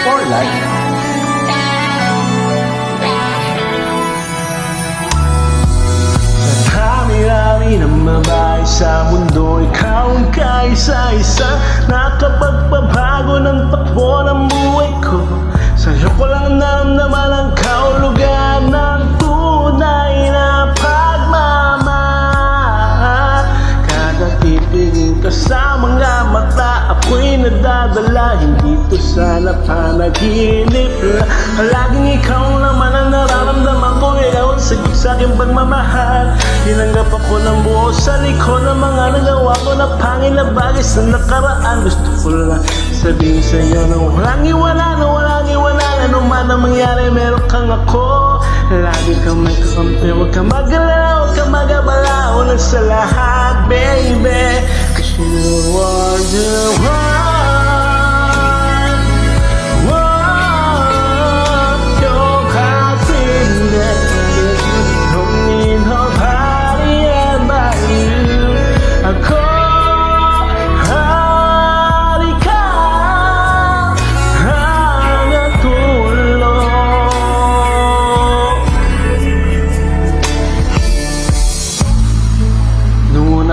for life. Dami-rami ng babae sa mundo, ikaw ang kaisa-isa, nakapagpabago ng takbo ng buhay ko. Sa'yo ko lang naramdaman ang kahulugan ng tunay na pagmamahal. Kada titingin ka sa mga mata, ako'y nadadala, hindi to sana panaginip lang. Laging ikaw naman ang nararamdaman ko, ikaw ang sagot sa aking pagmamahal. Tinanggap ako ng buo sa likod ng mga nagawa ko na pangit na bagay sa nakaraan. Gusto ko lang sabihin sa'yo na walang iwala, ano man ang mangyari, meron kang ako. Lagi kang may kakampi, huwag kang mag-alala, huwag kang mag-abala. Una sa lahat, baby, 'cause you are the one. Your heart in that don't need nobody else but you. Ako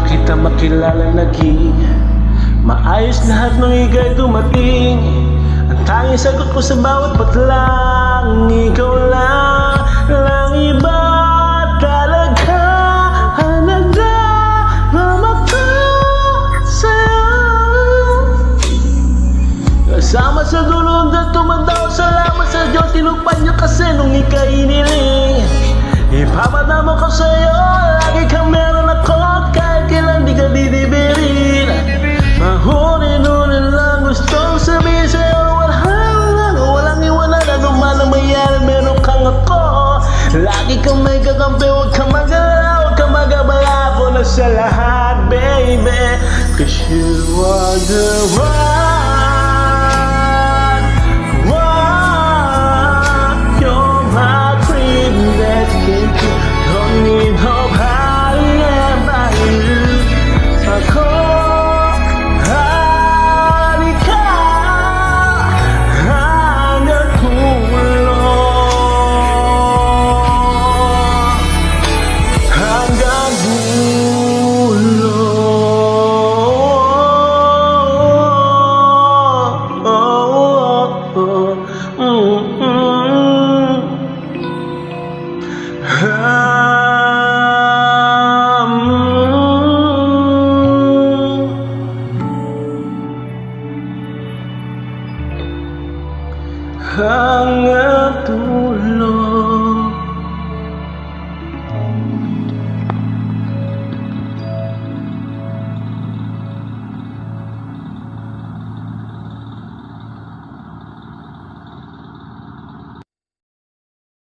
kita makilala, naging maayos lahat nung ika'y dumating. Ang tanging sagot ko sa bawat patlang, ikaw lang, lang iba talaga. Nagdarama ka sa'yo, kasama sa dulong na tumandaw. Salamat sa Diyos, tinupad niya kasi nung ika'y iniling. Ipapadama ko sa'yo, lagi kang meron ako. Kahit kailan di ka didibirin, mahuli-huli lang gustong sabihin sa'yo. Walang iwanan, ano man ang mayroon, meron kang ako. Lagi kang may kakampi, huwag kang mag-alala, huwag kang mag-abala. Ako na sa lahat, baby, 'cause you are the one. You're my dream that came true. Don't need nobody else but you. Ako at ikaw hanggang dulo, hanggang dulo. Hanggang dulo.